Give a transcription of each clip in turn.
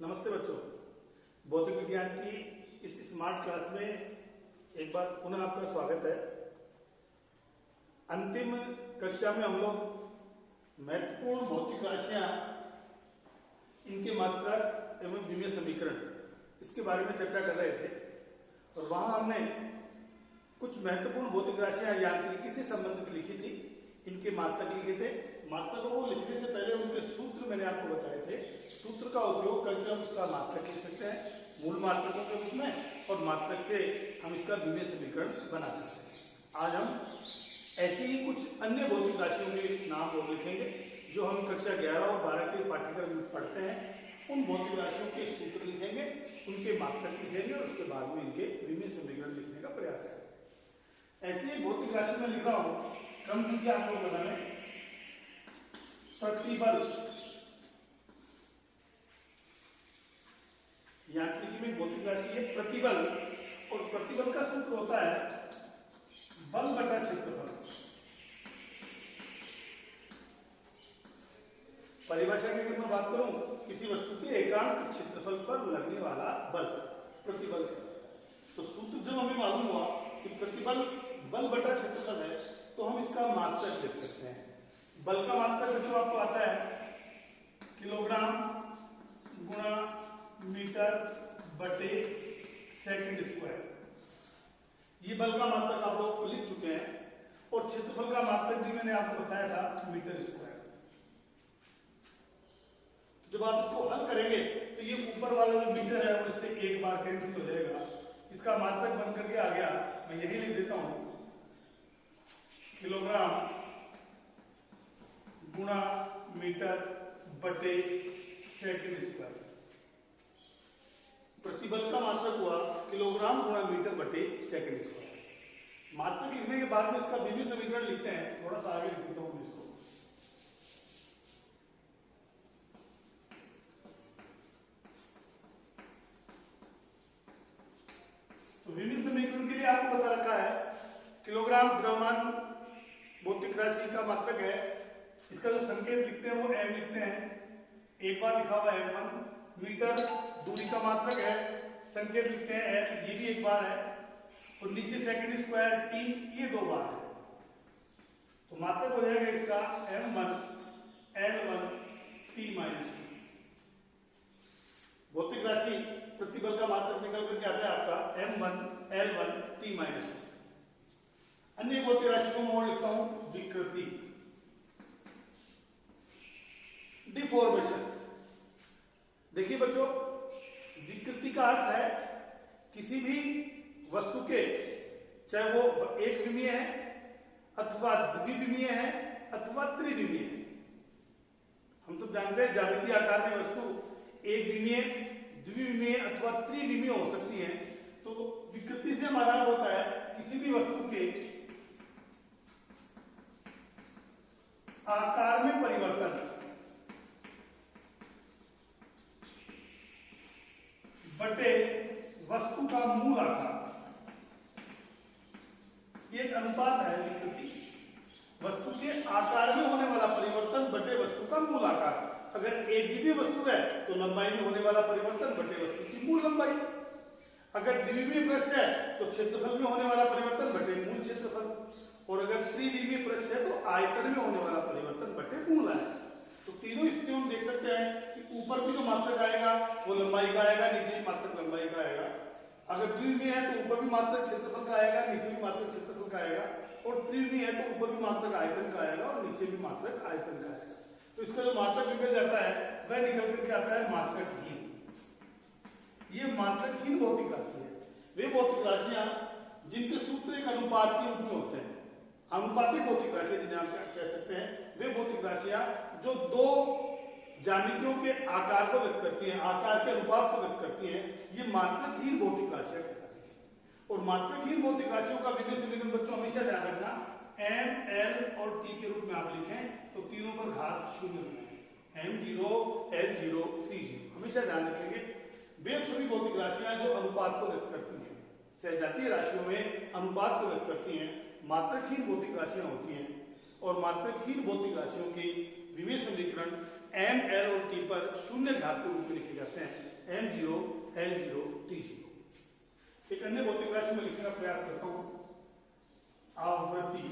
नमस्ते बच्चों, भौतिक विज्ञान की इस स्मार्ट क्लास में एक बार पुनः आपका स्वागत है। अंतिम कक्षा में हम लोग महत्वपूर्ण भौतिक राशियां, इनके मात्रक एवं विमीय समीकरण, इसके बारे में चर्चा कर रहे थे और वहां हमने कुछ महत्वपूर्ण भौतिक राशियां यांत्रिकी से संबंधित लिखी थी। इनके मात्रक लिखे थे। मात्रकों को लिखने से पहले उनके सूत्र मैंने आपको बताए थे। सूत्र का उपयोग करके हम उसका मात्रक लिख सकते हैं मूल मात्रकों के रूप में, और मात्रक से हम इसका विमीय समीकरण बना सकते हैं। आज हम ऐसी ही कुछ अन्य भौतिक राशियों के नाम और लिखेंगे जो हम कक्षा 11 और 12 के पाठ्यक्रम में पढ़ते हैं। उन भौतिक राशियों के सूत्र लिखेंगे, उनके मात्रक लिखेंगे और उसके बाद में इनके विमीय समीकरण लिखने का प्रयास करेंगे। ऐसी ही भौतिक राशि में लिख रहा हूं, क्रम संख्या आपको बताना है। प्रतिबल, यांत्रिकी में भौतिक राशि है प्रतिबल, और प्रतिबल का सूत्र होता है बल बटा क्षेत्रफल। परिभाषा की अगर मैं बात करूं, किसी वस्तु के एकांक क्षेत्रफल पर लगने वाला बल प्रतिबल है। तो सूत्र जब हमें मालूम हुआ कि प्रतिबल बल बटा क्षेत्रफल है, तो हम इसका मात्रक लिख सकते हैं। बल का मात्रक जो आपको आता है किलोग्राम गुणा मीटर बटे सेकंड स्क्वायर। ये बल का मात्रक आप लोग लिख चुके हैं, और क्षेत्रफल का मात्रक भी मैंने आपको बताया था मीटर स्क्वायर। जब आप इसको हल करेंगे तो ये ऊपर वाला जो मीटर है वो इससे एक बार कैंसिल हो जाएगा। इसका मात्रक बन करके आ गया, मैं यही लिख देता हूं, किलोग्राम गुणा मीटर बटे सेकंड स्क्वायर। प्रतिबल का मात्रक हुआ किलोग्राम गुणा मीटर बटे सेकंड स्क्वायर। मात्रक लिखने के बाद में इसका विमीय समीकरण लिखते हैं। थोड़ा सा आगे लिख देता हूं इसको। तो विमीय समीकरण के लिए आपको बता रखा है किलोग्राम द्रव्यमान भौतिक राशि का मात्रक है। इसका जो संकेत लिखते हैं वो m लिखते हैं, एक बार लिखा हुआ है m1। मीटर दूरी का मात्रक है, संकेत लिखते हैं l, ये भी एक बार है, और नीचे सेकंड स्क्वायर t, ये दो बार है। तो मात्रक हो जाएगा इसका m1 l1 t माइनस 2। भौतिक राशि प्रतिबल का मात्रक निकल करके आता है आपका m1 l1 t माइनस 2। अन्य भौतिक राशि को मैं और लिखता हूं विकृति, डिफॉर्मेशन। देखिए बच्चों, विकृति का अर्थ है किसी भी वस्तु के, चाहे वो एक विमीय है अथवा द्विविमीय है अथवा त्रिविमीय है। हम सब जानते हैं ज्यामितीय आकार में वस्तु एक विमीय, द्विविमीय अथवा त्रिविमीय हो सकती है। तो विकृति से हमारा अर्थ होता है किसी भी वस्तु के आकार में परिवर्तन बटे वस्तु का मूल आकार। ये एक अनुपात है विकृति, वस्तु के आकार में होने वाला परिवर्तन बटे वस्तु का मूल आकार। अगर एक द्विविमीय वस्तु है तो लंबाई में होने वाला परिवर्तन बटे वस्तु की मूल लंबाई। अगर द्विविमीय पृष्ठ है तो क्षेत्रफल में होने वाला परिवर्तन बटे मूल क्षेत्रफल, और अगर त्रिविमीय पृष्ठ है तो आयतन में होने वाला परिवर्तन बटे मूल आयतन। तो तीनों स्थितियों में देख सकते हैं कि ऊपर भी जो मात्रक आएगा वो लंबाई का आएगा, नीचे भी मात्रक लंबाई का आएगा। अगर द्विविमीय है तो ऊपर भी मात्रक क्षेत्रफल का आएगा, नीचे भी मात्रक क्षेत्रफल का आएगा, और त्रिविमीय है तो ऊपर भी मात्रक आयतन का आएगा और नीचे भी मात्रक आयतन का आएगा। तो इसका जो मात्रक निकल जाता है वह निकल करके आता है मात्रकहीन। ये मात्रकहीन भौतिक राशि है। वे भौतिक राशियां जिनके सूत्र एक अनुपात के रूप में होते हैं, अनुपातिक भौतिक राशि जिन्हें हम कह सकते हैं, वे भौतिक राशियां जो दो ज्यामितियों के आकार को व्यक्त करती हैं, आकार के अनुपात को व्यक्त करती हैं, ये मात्रकहीन भौतिक राशियां कहलाती हैं। और मात्रकहीन भौतिक राशियों का विमीय समीकरण बच्चों हमेशा ध्यान रखना, m, l और t के रूप में आप लिखें तो तीनों पर घात शून्य बनाएं, m0 l0 t0, हमेशा ध्यान रखेंगे। वे सभी भौतिक राशियां जो अनुपात को व्यक्त करती हैं, सजातीय राशियों में अनुपात को व्यक्त करती हैं, मात्रकहीन भौतिक राशियां होती हैं। और मात्रकहीन भौतिक राशियों के विमीय समीकरण m, l और t पर शून्य घात के रूप में लिखे जाते हैं। m0 l0 t0। एक अन्य भौतिक राशि में लिखने का प्रयास करता हूं, आवृत्ति,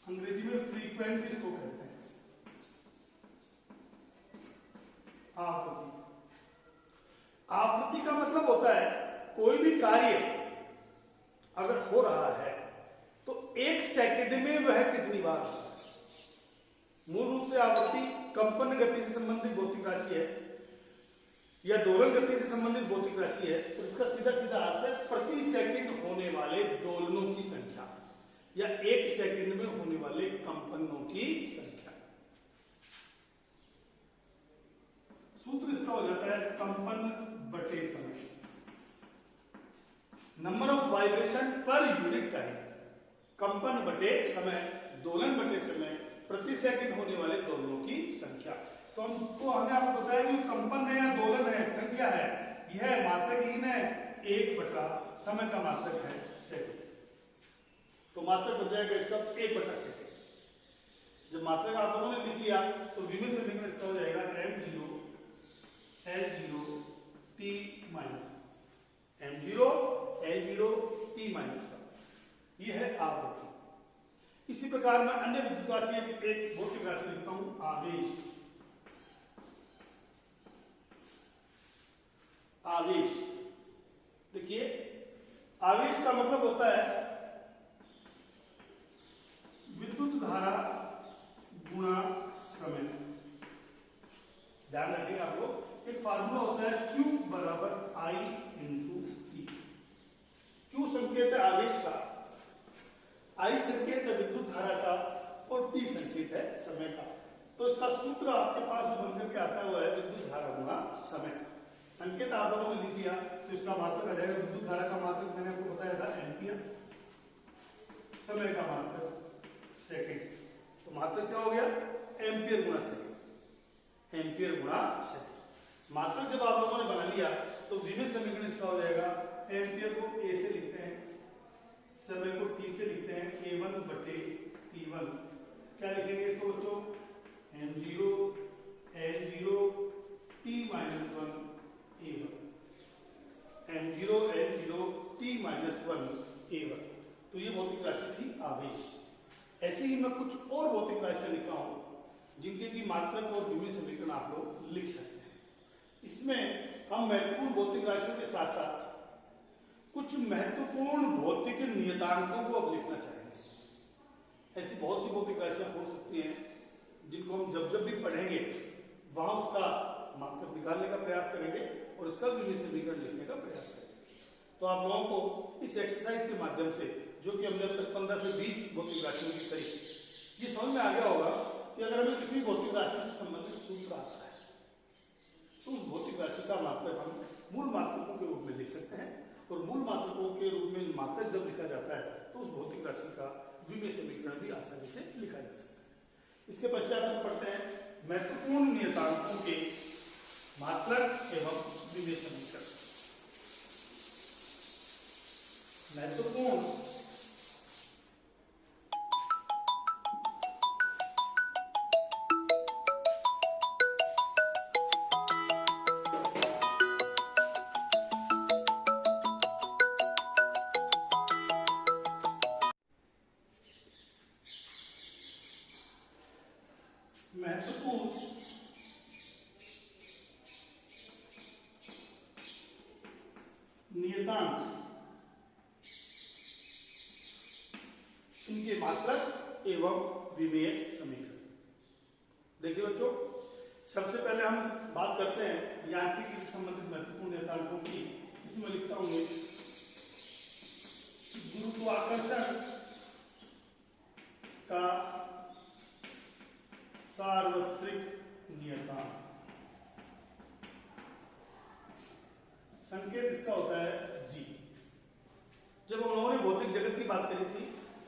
अंग्रेजी में फ्रीक्वेंसी इसको कहते हैं, आवृत्ति। आवृत्ति का मतलब होता है कोई भी कार्य अगर हो रहा है तो 1 सेकंड में वह कितनी बार होता है। मूल रूप से आवृत्ति कंपन गति से संबंधित भौतिक राशि है या दोलन गति से संबंधित भौतिक राशि है, तो इसका सीधा सीधा अर्थ है प्रति सेकंड होने वाले दोलनों की संख्या या 1 सेकंड में होने वाले कंपनों की संख्या। सूत्र इसका हो जाता है कंपन बटे समय, number of vibration per unit time. कंपन बटे समय, दोलन बटे समय, प्रति सेकंड होने वाले दोलनों की संख्या। तो हमने आपको बताया कि कंपन है या दोलन है, संख्या है, यह मात्रकहीन है, 1 बटा समय का मात्रक है सेकंड। तो मात्रक बन जाएगा इसका 1 बटा सेकंड। जब मात्रक आप लोगों ने लिख लिया तो विमिल समीकरण इसका हो जाएगा m0 l0 t minus m0 l0 t minus 1। यह है आवृत्ति। इसी प्रकार मैं अन्य विद्युत राशि एक भौतिक राशि लिखता हूं, आवेश। आवेश, देखिए आवेश का मतलब होता है विद्युत धारा गुणा समय। ध्यान रखिएगा आप लोग, एक फार्मूला होता है Q बराबर I इंटू T। Q संकेत है आवेश का, I संकेत है विद्युत धारा का और T संकेत है समय का। तो इसका सूत्र आपके पास जो बनकर के आता है वो है विद्युत धारा गुणा समय। संकेत आप लोगों ने लिख दिया तो इसका मात्रक आ जाएगा, विद्युत धारा का मात्रक मैंने आपको बताया था एम्पियर, समय का मात्रक सेकंड। तो मात्रक क्या हो गया, एम्पियर गुणा सेकंड, एम्पियर गुणा सेकंड। मात्रक जब आप लोगों ने बना लिया तो विमिल समीकरण इसका हो जाएगा, एम्पियर को ए से लिखते हैं, समय को टी से लिखते हैं, a1 बटे t1। क्या लिखेंगे इसको बच्चों, m0 l0 t minus 1 a1, m0 l0 t minus 1 a1। तो ये भौतिक राशि थी आवेश। ऐसे ही मैं कुछ और भौतिक राशियां लिख रहा हूं जिनके की मात्रक और विमिल समीकरण आप लोग लिख सकते हैं। इसमें हम महत्वपूर्ण भौतिक राशियों के साथ साथ कुछ महत्वपूर्ण भौतिक नियतांकों को अब लिखना चाहेंगे। ऐसी बहुत सी भौतिक राशियां हो सकती हैं जिनको हम जब जब भी पढ़ेंगे वहां उसका मात्रक निकालने का प्रयास करेंगे और उसका विमिल समीकरण लिखने का प्रयास करेंगे। तो आप लोगों को इस एक्सरसाइज के माध्यम से, जो कि हमने अब तक 15 से 20 भौतिक राशियों की करी, ये समझ में आ गया होगा कि अगर हमें किसी भौतिक राशि से संबंधित सूत्र आता है तो उस भौतिक राशि का मात्रक हम मूल मात्रकों के रूप में लिख सकते हैं, और मूल मात्रकों के रूप में मात्रक जब लिखा जाता है तो उस भौतिक राशि का विमिल समीकरण भी आसानी से लिखा जा सकता है। इसके पश्चात हम पढ़ते हैं महत्वपूर्ण नियतांकों के मात्रक एवं विमिल समीकरण। महत्वपूर्ण नियतांक, इनके मात्रक एवं विमेय समीकरण। देखिए बच्चों, सबसे पहले हम बात करते हैं यांत्रिकी से संबंधित महत्वपूर्ण नियतांकों की। इसमें लिखता हूं मैं गुरुत्वाकर्षण का सार्वत्रिक नियतांक। संकेत इसका होता है G। जब हम लोगों ने भौतिक जगत की बात करी थी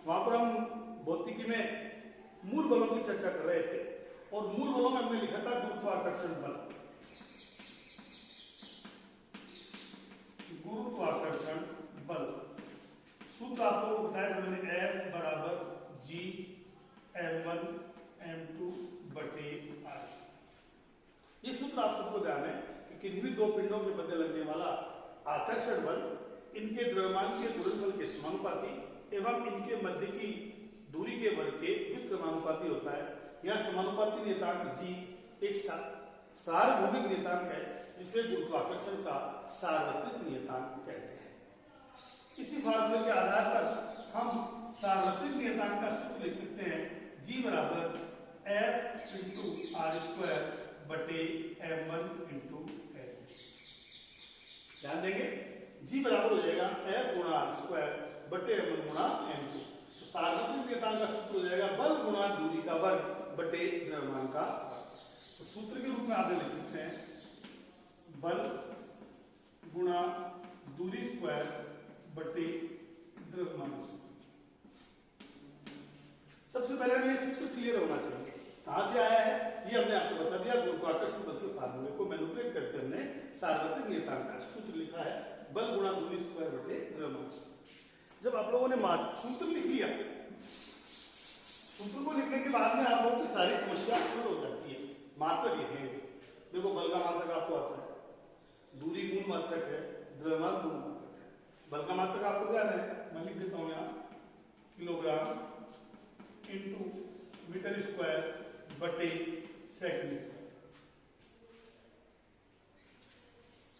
वहां पर हम भौतिकी में मूल बलों की चर्चा कर रहे थे, और मूल बलों में हमने लिखा था गुरुत्वाकर्षण बल। गुरुत्वाकर्षण बल सूत्र आप लोगों को बताया था मैंने, F बराबर G m1 m2 बटे r। ये सूत्र आप सबको ध्यान है। किन्हीं भी दो पिंडों के मध्य लगने वाला आकर्षण बल इनके द्रव्यमान के गुणनफल के समानुपाती एवं इनके मध्य की दूरी के वर्ग के व्युत्क्रमानुपाती होता है। यहाँ समानुपाती नियतांक जी एक सार्वभौमिक नियतांक है जिसे गुरुत्वाकर्षण का सार्वत्रिक नियतांक कहते हैं। इसी फार्मूले के आधार पर हम सार्वत्रिक नियतांक का सूत्र लिख सकते हैं जी बराबर F इंटू आर स्क्वायर बटे m1 इंटू एल। ध्यान देंगे जी बराबर हो जाएगा F गुणा आर स्क्वायर बटे m1 गुणा m2। तो सार्वत्रिक नियतांक का सूत्र हो जाएगा बल गुणा दूरी का वर्ग बटे द्रव्यमान का वर्ग। तो सूत्र के रूप में आप लिख सकते हैं बल गुणा दूरी स्क्वायर बटे द्रव्यमान। सबसे पहले हमें ये सूत्र क्लियर होना चाहिए कहां से आया है, ये हमने आपको बता दिया। गुरुत्वाकर्षण बल के फार्मूले को मैनिपुलेट करके हमने सार्वत्रिक नियतांक का सूत्र लिखा है बल गुणा दूरी स्क्वायर बटे द्रव्यमान। जब आप लोगों ने सूत्र लिख लिया, सूत्र को लिखने के बाद में आप लोगों की सारी समस्या हल हो जाती है। मात्रक लिखेंगे, देखो बल का मात्रक आपको आता है, दूरी मूल मात्रक है, द्रव्यमान मूल मात्रक है। बल का मात्रक आपको ध्यान है, मैं लिख देता हूं यहाँ किलोग्राम इंटू मीटर स्क्वायर बटे सेकंड स्क्वायर,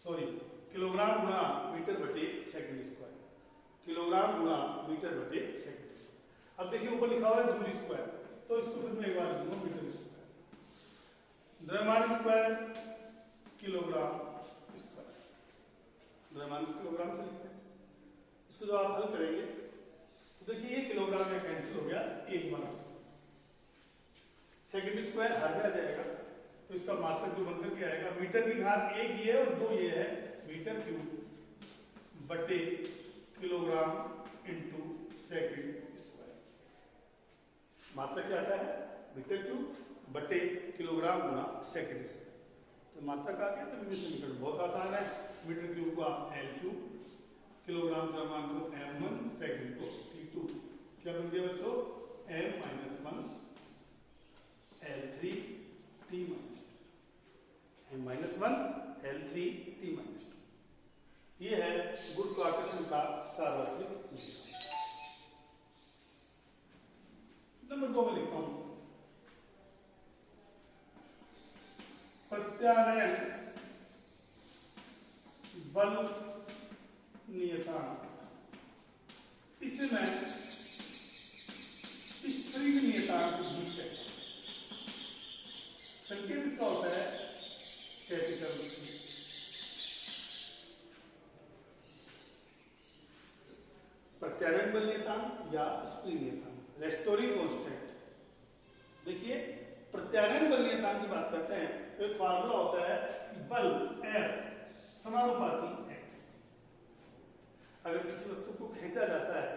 सॉरी किलोग्राम गुणा मीटर बटे सेकंड स्क्वायर, किलोग्राम गुणा मीटर बटे सेकंड स्क्वायर। अब देखिए ऊपर लिखा हुआ है दूरी स्क्वायर, तो इसको फिर मैं एक बार लिखूंगा मीटर स्क्वायर, द्रव्यमान स्क्वायर किलोग्राम स्क्वायर, द्रव्यमान किलोग्राम से लिखते हैं। इसको जो आप हल करेंगे तो देखिए ये किलोग्राम में कैंसिल हो गया, एक बार सेकंड स्क्वायर हर में आ जाएगा, तो इसका मात्रक जो बनकर के आएगा मीटर की घात एक ये और दो ये है, मीटर क्यूब बटे किलोग्राम इंटू सेकंड स्क्वायर। मात्रक क्या आता है मीटर क्यूब बटे किलोग्राम गुणा सेकंड स्क्वायर। तो मात्रक आ गया, तो विभेद समीकरण बहुत आसान है। मीटर क्यूब को आप L क्यूब, किलोग्राम द्रव्यमान को m1, सेकंड को T2, क्या बन गया बच्चों m-1 L3 T -2, m-1 L3 T -2। ये है गुरुत्वाकर्षण का सार्वत्रिक नियतांक। नंबर 2 में लिखता हूं प्रत्यानयन बल नियतांक। इसे मैं स्प्रिंग नियतांक भी कहता हूं। संकेत इसका होता है कैपिटल C। प्रत्यानयन बल नियतांक या स्प्रिंग नियतांक, रेस्टोरिंग कांस्टेंट। देखिए प्रत्यानयन बल नियतांक की बात करते हैं तो एक फार्मूला होता है कि बल F समानुपाती x। अगर किसी वस्तु को खींचा जाता है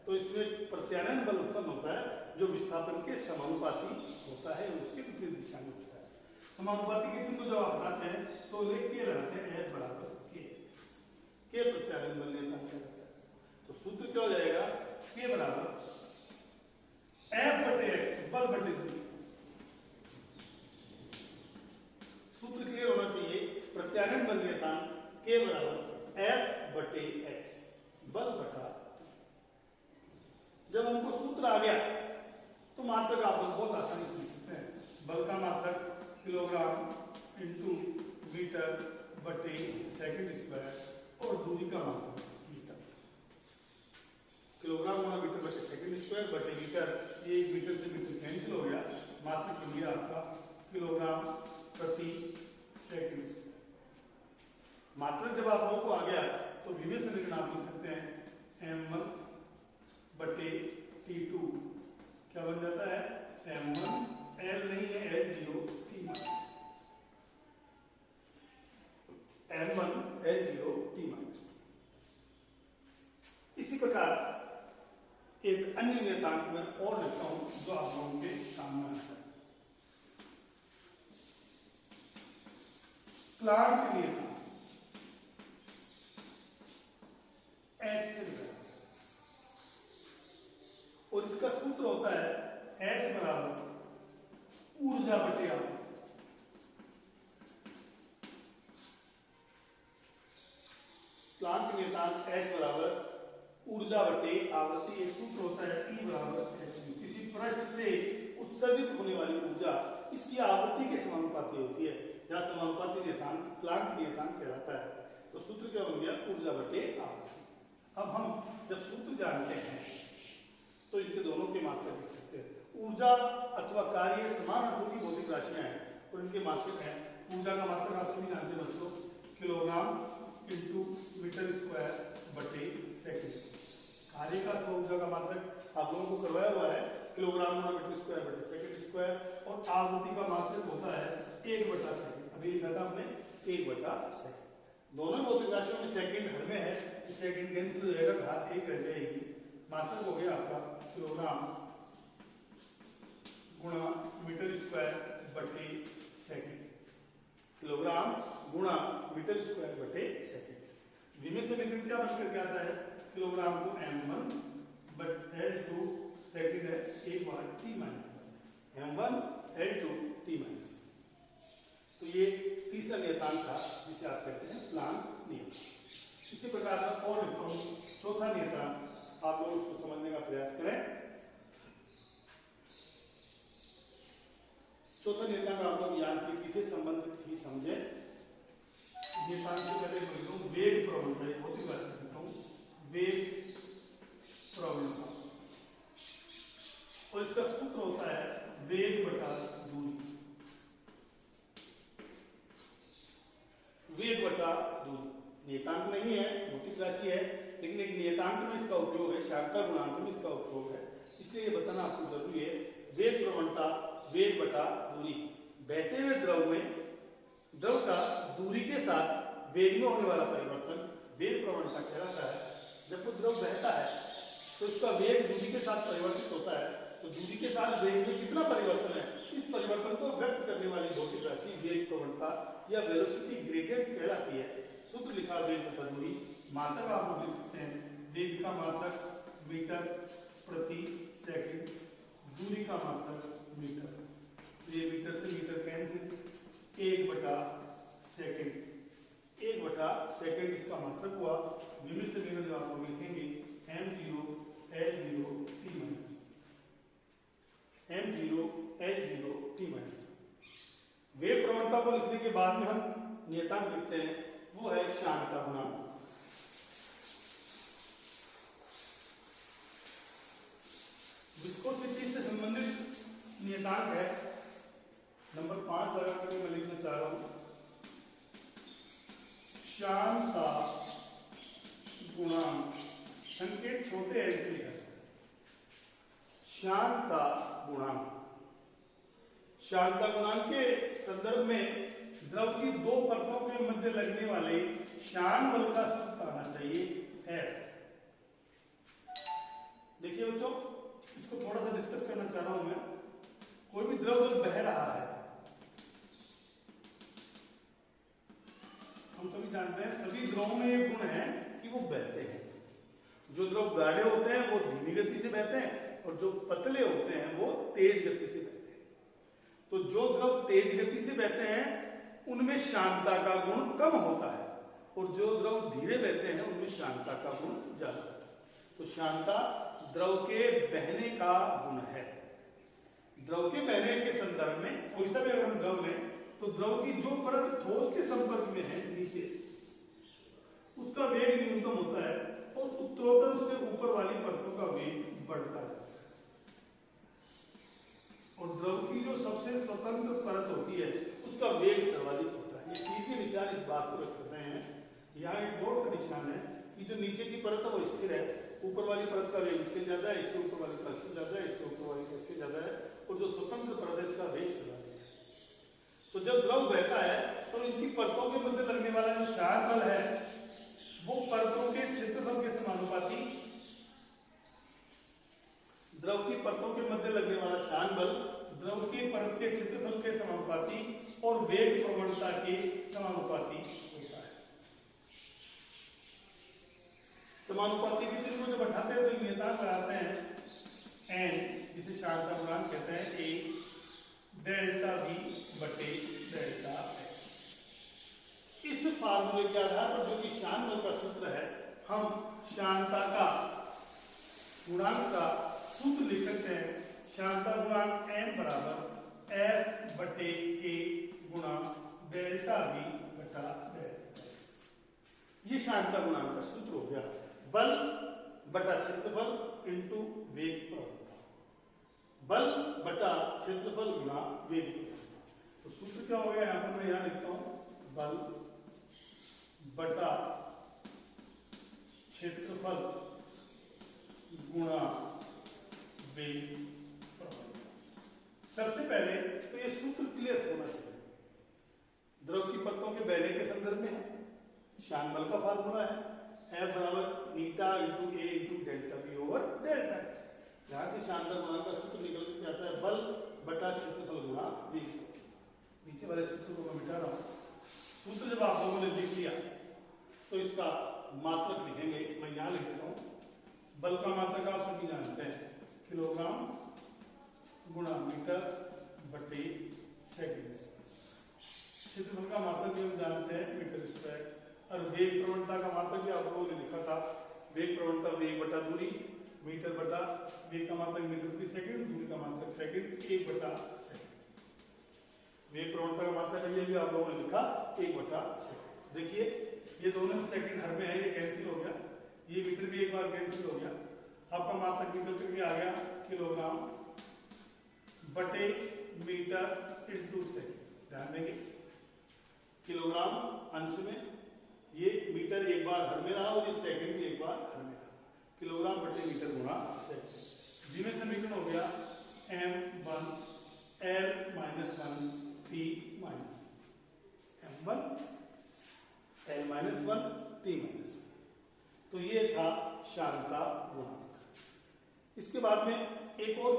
तो इसमें प्रत्यानयन बल उत्पन्न होता है जो विस्थापन के समानुपाती होता है, उसके विपरीत दिशा में होता है। समानुपाती के चिन्ह को जब आप हटाते हैं तो लेख के लगाते हैं F बराबर के प्रत्यानयन बल नियतांक कहलाता है। तो सूत्र क्या हो जाएगा k बराबर F बटे x बल बटे दूरी। सूत्र क्लियर होना चाहिए, प्रत्यानयन बल नियतांक k बराबर F बटे x बल बटा। जब हमको सूत्र आ गया तो मात्रक आप लोग बहुत आसानी से लिख सकते हैं। बल का मात्रक किलोग्राम इंटू मीटर बटे सेकंड स्क्वायर और दूरी का मात्रक मीटर। किलोग्राम गुणा मीटर बटे सेकंड स्क्वायर बटे मीटर, ये मीटर से मीटर कैंसिल हो गया, मात्रक बन गया आपका किलोग्राम प्रति सेकंड। मात्रक जब आप लोगों को आ गया तो विभेद समीकरण आप लिख सकते हैं m1 बटे T2 क्या बन जाता है m1 L नहीं है L0 T m1 L0 T -2। इसी प्रकार एक अन्य नियतांक में और लिखता हूं जो आप लोगों के सामने आता है, प्लांक नियतांक H से और इसका सूत्र होता है H बराबर ऊर्जा बटे आवेग। प्लांक नियतांक H बराबर ऊर्जा बटे आवृत्ति। एक सूत्र होता है E बराबर h। किसी पृष्ठ से उत्सर्जित होने वाली ऊर्जा इसकी आवृत्ति के समानुपाती होती है, जहां समानुपाती नियतांक प्लांक नियतांक कहलाता है। तो सूत्र क्या बन गया? ऊर्जा बटे आवृत्ति। अब हम जब सूत्र जानते हैं तो इनके दोनों के मात्रक लिख सकते हैं। ऊर्जा अथवा कार्य समान अर्थों की भौतिक राशियां हैं और इनके मात्रक हैं। ऊर्जा का मात्रक आप सभी जानते हैं बच्चों, किलोग्राम इंटू मीटर स्क्वायर बटे सेकंड। कार्य का अथवा ऊर्जा का मात्रक आप लोगों को करवाया हुआ है, किलोग्राम गुणा मीटर स्क्वायर बटे सेकंड स्क्वायर। और आवृत्ति का मात्रक होता है 1/सेकंड। अभी लिखा था हमने 1/सेकंड। दोनों भौतिक राशियों में सेकंड हर में है, सेकंड कैंसिल हो जाएगा, घात 1 रह जाएगी। मात्रक हो गया आपका किलोग्राम गुणा मीटर स्क्वायर बटे सेकंड। किलोग्राम गुणा मीटर स्क्वायर बटे सेकंड। विमेय समीकरण क्या बनकर के आता है? किलोग्राम को m1 बट L2 सेकंड है 1 बार t minus 1 m1 L2 t minus 1। तो ये तीसरा नियतांक था जिसे आप कहते हैं प्लांक नियतांक। इसी प्रकार का और लिखता हूं चौथा नियतांक, आप लोग उसको समझने का प्रयास करें। चौथा नियतांक आप लोग यांत्रिकी से संबंधित ही समझें। नियतांक से पहले मैं लिखता हूं वेग प्रवणता, ये बहुत ही बात लिखता हूं वेग प्रवणता, और इसका सूत्र होता है वेग बटा दूरी। वेग बटा दूरी नियतांक नहीं है, भौतिक राशि है, लेकिन एक नियतांक में इसका उपयोग है, शाखा गुणांक में इसका उपयोग है, इसलिए ये बताना आपको जरूरी है। वेग प्रवणता वेग बटा दूरी। बहते हुए द्रव में द्रव का दूरी के साथ वेग में होने वाला परिवर्तन वेग प्रवणता कहलाता है। जब वो द्रव बहता है तो उसका वेग दूरी के साथ परिवर्तित होता है, तो दूरी के साथ वेग में कितना परिवर्तन है, इस परिवर्तन को व्यक्त करने वाली भौतिक राशि वेग प्रवणता या वेलोसिटी ग्रेडियंट कहलाती है। सूत्र लिखा वेग बटा दूरी। मात्रक आप लोग लिख सकते हैं, वेग का मात्रक मीटर प्रति सेकंड, दूरी का मात्रक मीटर। ये मीटर से मीटर कैंसिल, 1/सेकंड, 1/सेकंड इसका मात्रक हुआ। विमेय समीकरण जो आप लोग लिखेंगे m0 L0 t minus m0 L0 t minus. वेग प्रवणता को लिखने के बाद में हम नियतांक लिखते हैं, वो है श्यानता गुणांक। विस्कोसिटी से संबंधित नियतांक है नंबर 5 लगा करके मैं लिखना चाह रहा हूं, श्यानता गुणांक। संकेत छोटे एल से लिखा जाता है। श्यानता गुणांक। श्यानता गुणांक के संदर्भ में द्रव की दो परतों के मध्य लगने वाले श्यान बल का सूत्र आना चाहिए F। देखिए बच्चों, इसको थोड़ा सा डिस्कस करना चाह रहा हूं मैं। कोई भी द्रव जब बह रहा है, हम सभी जानते हैं सभी द्रवों में एक गुण है कि वो बहते हैं। जो द्रव गाढ़े होते हैं वो धीमी गति से बहते हैं, और जो पतले होते हैं वो तेज गति से बहते हैं। तो जो द्रव तेज गति से बहते हैं उनमें शांता का गुण कम होता है, और जो द्रव धीरे बहते हैं उनमें शांता का गुण ज्यादा होता है। तो शांता द्रव के बहने का गुण है। द्रव के बहने के संदर्भ में कोई सा भी अगर हम द्रव लें तो द्रव की जो परत ठोस के संपर्क में है नीचे, उसका वेग न्यूनतम होता है, और उत्तरोत्तर उससे ऊपर वाली परतों का वेग बढ़ता जाता है। और द्रव की जो सबसे स्वतंत्र परत होती है उसका वेग सर्वाधिक होता है। ये तीर के निशान इस बात को व्यक्त कर रहे हैं। यहाँ एक डॉट का निशान है कि जो नीचे की परत है वो स्थिर है, ऊपर वाली परत का वेग इससे ज्यादा है, इससे ऊपर वाली परत से ज्यादा है, इससे ऊपर वाली परत से ज्यादा है, और जो स्वतंत्र परत है इसका वेग सर्वाधिक है। तो जब द्रव बहता है तो इनकी परतों के मध्य लगने वाला जो श्यान बल है वो परतों के क्षेत्रफल के समानुपाती, द्रव की परतों के मध्य लगने वाला श्यान बल द्रव की परत के क्षेत्रफल के समानुपाती और वेग प्रवणता के समानुपाती होता है। समानुपाती के चिन्ह को जब बढ़ाते हैं तो नियतांक लगाते हैं n, जिसे शांता गुणांक कहते हैं, a डेल्टा v बटे डेल्टा x। इस फार्मूले प्रमेय के आधार पर जो कि शांत बल का सूत्र है, हम शांतता का गुणांक का सूत्र लिख सकते हैं। शांतता गुणांक m बराबर F बटे A गुणा डेल्टा V बटा डेल्टा x। ये शांतता गुणांक का सूत्र हो गया। बल बटा क्षेत्रफल इंटू वेग प्रवणता, बल बटा क्षेत्रफल गुणा वेग प्रवणता। तो सूत्र क्या हो गया, यहां पर मैं यहां लिखता हूं, बल बटा क्षेत्रफल गुणा वेग प्रवणता। सबसे पहले तो ये सूत्र क्लियर होना चाहिए। द्रव की परतों के बहने के संदर्भ में है, शांत बल का फार्मूला है F बराबर eta into A into delta V over delta X. यहां से शांतता गुणांक का सूत्र निकल के आता है बल बटा क्षेत्रफल गुणा वेग। नीचे वाले सूत्र को मैं मिटा रहा हूं। सूत्र जब आप लोगों ने लिख लिया तो इसका मात्रक लिखेंगे। मैं यहां लिख देता हूं। बल का मात्रक आप सभी जानते हैं, किलोग्राम गुणा मीटर बटे सेकंड। क्षेत्रफल का मात्रक भी हम जानते हैं, मीटर स्क्वायर। और वेग प्रवणता का मात्रक भी आप लोगों ने लिखा था, वेग प्रवणता वेग बटा दूरी, मीटर बटा वेग का मात्रक मीटर प्रति सेकंड, दूरी का मात्रक सेकंड, 1 बटा सेकंड। वेग प्रवणता का मात्रक ये भी आप लोगों ने लिखा 1 बटा सेकंड। देखिए ये दोनों सेकंड हर में है, ये कैंसिल हो गया, ये मीटर भी एक बार कैंसिल हो गया। आपका मात्रक मीटर तक आ गया किलोग्राम बटे मीटर इंटू सेकंड। ध्यान देंगे किलोग्राम अंश में, ये मीटर एक बार हर में रहा और ये सेकंड भी एक बार हर में रहा। किलोग्राम बटे मीटर गुणा सेकंड। जिसमें समीकरण हो गया m1 L minus 1 T minus m1 L minus 1 T minus 1। तो ये था शांतता गुणांक। इसके बाद में एक और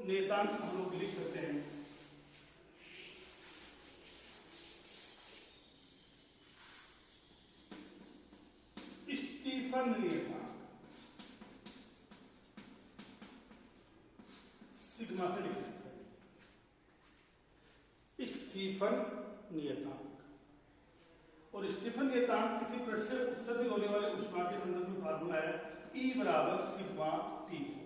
नियतांक हम लोग लिख सकते हैं, स्टीफन नियतांक। सिग्मा से लिख सकते हैं स्टीफन नियतांक। और स्टीफन नियतांक किसी पृष्ठ से उत्सर्जित होने वाले ऊष्मा के संदर्भ में फार्मूला है E बराबर सिग्मा T4।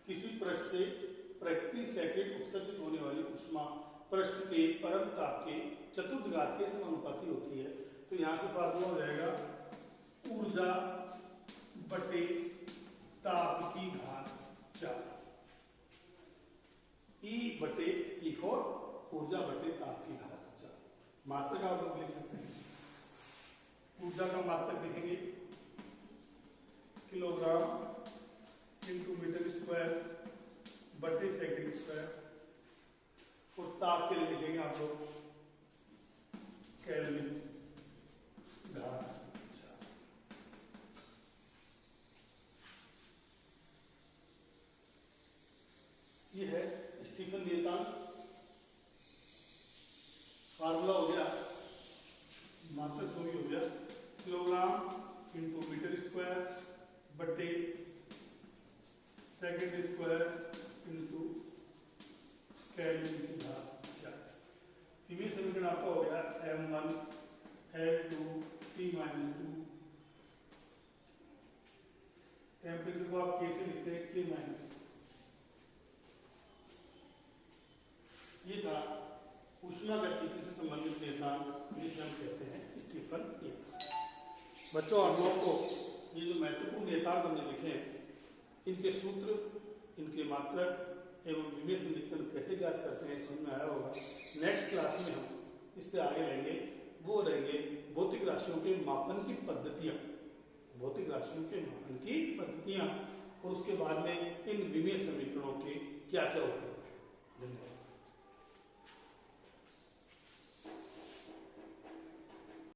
किसी पृष्ठ से प्रति सेकंड उत्सर्जित होने वाली ऊष्मा पृष्ठ के परम ताप के चतुर्घात के समानुपाती होती है। तो यहां से फार्मूला हो जाएगा ऊर्जा बटे ताप की घात 4, E बटे T4, ऊर्जा बटे ताप की घात 4। मात्रक आप लोग लिख सकते हैं। ऊर्जा का मात्रक लिखेंगे किलोग्राम इंटू मीटर स्क्वायर बटे सेकंड स्क्वायर। और ताप के लिए लिखेंगे आप लोग केल्विन घात 4। ये है स्टीफन नियतांक। फार्मूला हो गया, मात्रक सो भी हो गया, किलोग्राम इंटू मीटर स्क्वायर बटे सेकंड स्क्वायर इंटू केल्विन की घात 4। इसी समीकरण आपका हो गया m1 L2 T minus 2। Temperature को आप कैसे लिखते हैं, K माइनस। ये था ऊष्मागतिकी से संबंधित नियतांक, जिसे हम कहते हैं स्टीफन नियतांक। बच्चों आप लोगों को ये जो महत्वपूर्ण नियतांक हमने लिखे हैं, इनके सूत्र, इनके मात्रक एवं विमेय समीकरण कैसे ज्ञात करते हैं समझ में आया होगा। नेक्स्ट क्लास में हम इससे आगे रहेंगे, वो रहेंगे भौतिक राशियों के मापन की पद्धतियां, भौतिक राशियों के मापन की पद्धतियां, और उसके बाद में इन विमेय समीकरणों के क्या क्या उपयोग है। धन्यवाद।